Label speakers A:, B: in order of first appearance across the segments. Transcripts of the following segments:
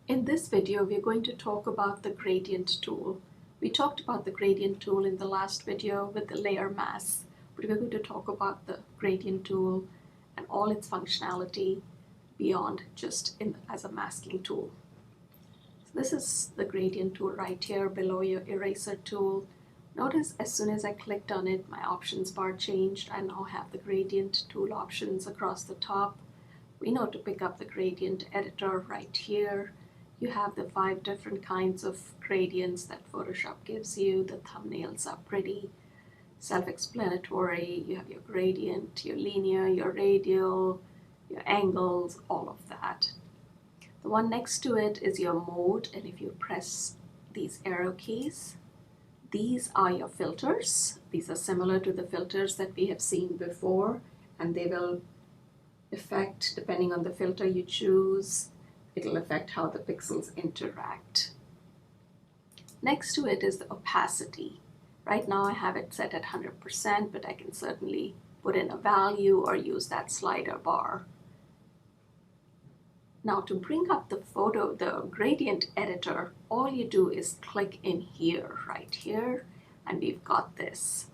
A: In this video, we're going to talk about the gradient tool. We talked about the gradient tool in the last video with the layer mask, but we're going to talk about the gradient tool and all its functionality beyond just as a masking tool. So this is the gradient tool right here below your eraser tool. Notice as soon as I clicked on it, my options bar changed. I now have the gradient tool options across the top. We know to pick up the gradient editor right here. You have the 5 different kinds of gradients that Photoshop gives you. The thumbnails are pretty self-explanatory. You have your gradient, your linear, your radial, your angles, all of that. The one next to it is your mode, and if you press these arrow keys, these are your filters. These are similar to the filters that we have seen before, and they will affect, depending on the filter you choose, it'll affect how the pixels interact. Next to it is the opacity. Right now I have it set at 100%, but I can certainly put in a value or use that slider bar. Now to bring up the gradient editor, all you do is click in here, right here, and we've got this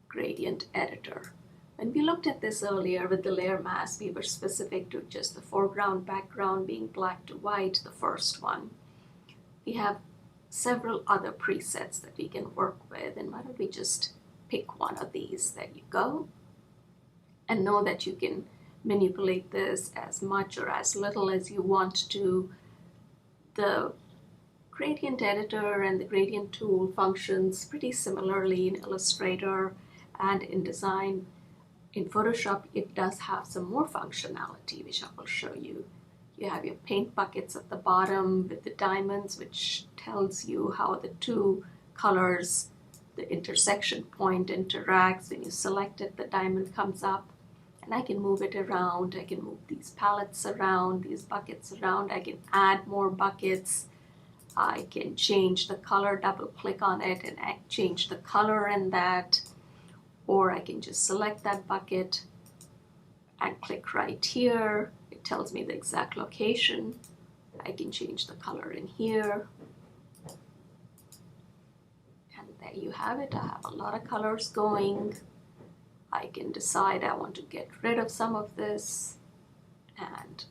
A: gradient editor. When we looked at this earlier with the layer mask, we were specific to just the foreground, background being black to white, the first one. We have several other presets that we can work with, and why don't we just pick one of these? There you go. And know that you can manipulate this as much or as little as you want to. The gradient editor and the gradient tool functions pretty similarly in Illustrator and in Design. In Photoshop, it does have some more functionality, which I will show you. You have your paint buckets at the bottom with the diamonds, which tells you how the two colors, the intersection point interacts. When you select it, the diamond comes up, and I can move it around. I can move these palettes around, these buckets around. I can add more buckets. I can change the color, double click on it and change the color in that. Or I can just select that bucket and click right here. It tells me the exact location. I can change the color in here. And there you have it. I have a lot of colors going. I can decide I want to get rid of some of this, and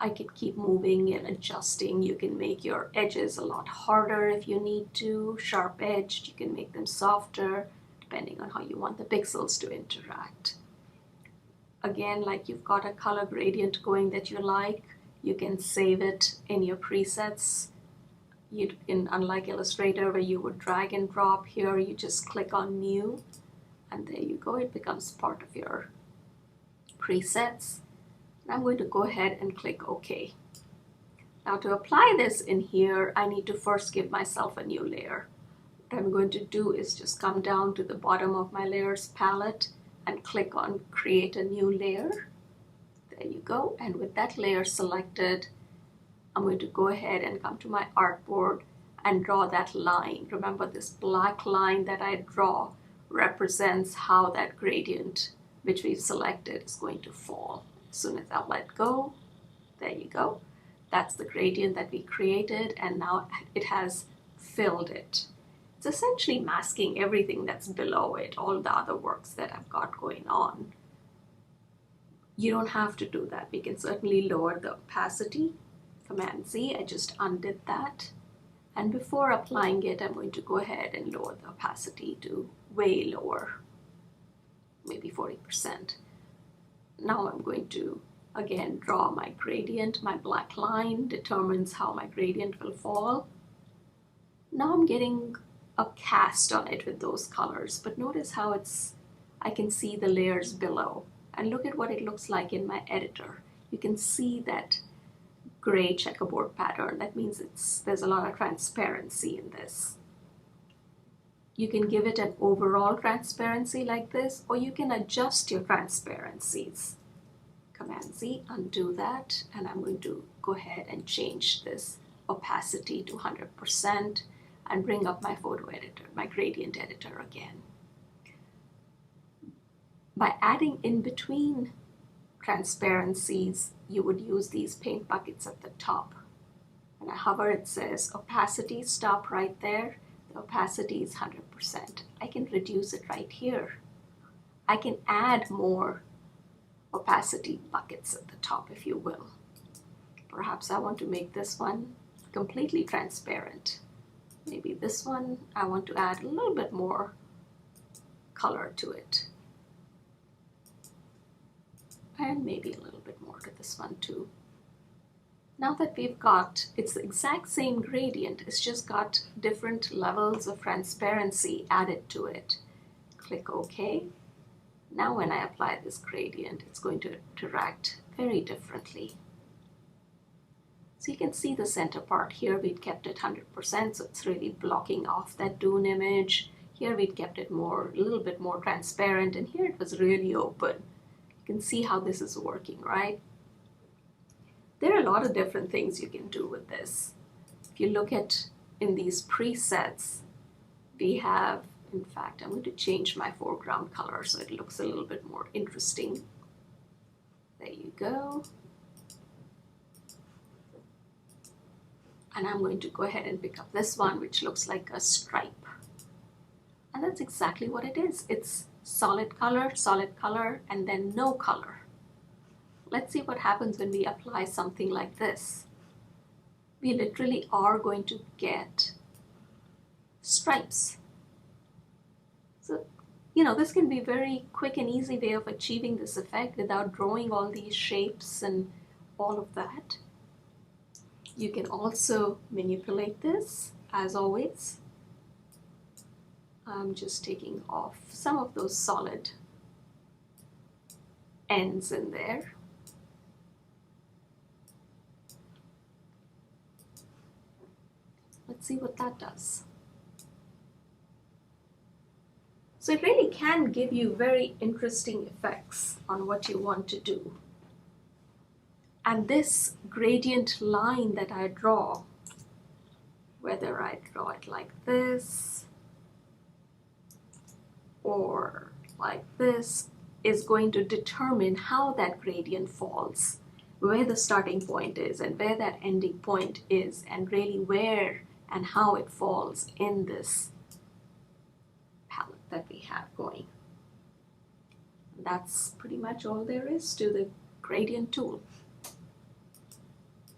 A: I can keep moving and adjusting. You can make your edges a lot harder if you need to, sharp edged. You can make them softer, depending on how you want the pixels to interact. Again, like you've got a color gradient going that you like, you can save it in your presets. Unlike Illustrator where you would drag and drop, here you just click on New, and there you go, it becomes part of your presets. I'm going to go ahead and click OK. Now to apply this in here, I need to first give myself a new layer. What I'm going to do is just come down to the bottom of my layers palette and click on Create a New Layer. There you go. And with that layer selected, I'm going to go ahead and come to my artboard and draw that line. Remember, this black line that I draw represents how that gradient, which we've selected, is going to fall. As soon as I let go, there you go. That's the gradient that we created, and now it has filled it. It's essentially masking everything that's below it, all the other works that I've got going on. You don't have to do that. We can certainly lower the opacity. Command Z, I just undid that. And before applying it, I'm going to go ahead and lower the opacity to way lower, maybe 40%. Now I'm going to again draw my gradient. My black line determines how my gradient will fall. Now I'm getting a cast on it with those colors, but notice how I can see the layers below. And look at what it looks like in my editor. You can see that gray checkerboard pattern. That means there's a lot of transparency in this. You can give it an overall transparency like this, or you can adjust your transparencies. Command Z, undo that, and I'm going to go ahead and change this opacity to 100% and bring up my photo editor, my gradient editor again. By adding in between transparencies, you would use these paint buckets at the top. When I hover, it says opacity, stop right there. The opacity is 100%. I can reduce it right here. I can add more opacity buckets at the top, if you will. Perhaps I want to make this one completely transparent. Maybe this one, I want to add a little bit more color to it. And maybe a little bit more to this one too. Now that we've got, it's the exact same gradient, it's just got different levels of transparency added to it. Click OK. Now when I apply this gradient, it's going to interact very differently. So you can see the center part here, we'd kept it 100%, so it's really blocking off that dune image. Here we'd kept it more, a little bit more transparent, and here it was really open. You can see how this is working, right? There are a lot of different things you can do with this. If you look at in these presets, we have, in fact, I'm going to change my foreground color so it looks a little bit more interesting. There you go. And I'm going to go ahead and pick up this one, which looks like a stripe. And that's exactly what it is. It's solid color, and then no color. Let's see what happens when we apply something like this. We literally are going to get stripes. So, this can be a very quick and easy way of achieving this effect without drawing all these shapes and all of that. You can also manipulate this, as always. I'm just taking off some of those solid ends in there. Let's see what that does. So it really can give you very interesting effects on what you want to do. And this gradient line that I draw, whether I draw it like this or like this, is going to determine how that gradient falls, where the starting point is and where that ending point is, and really where and how it falls in this palette that we have going. That's pretty much all there is to the gradient tool.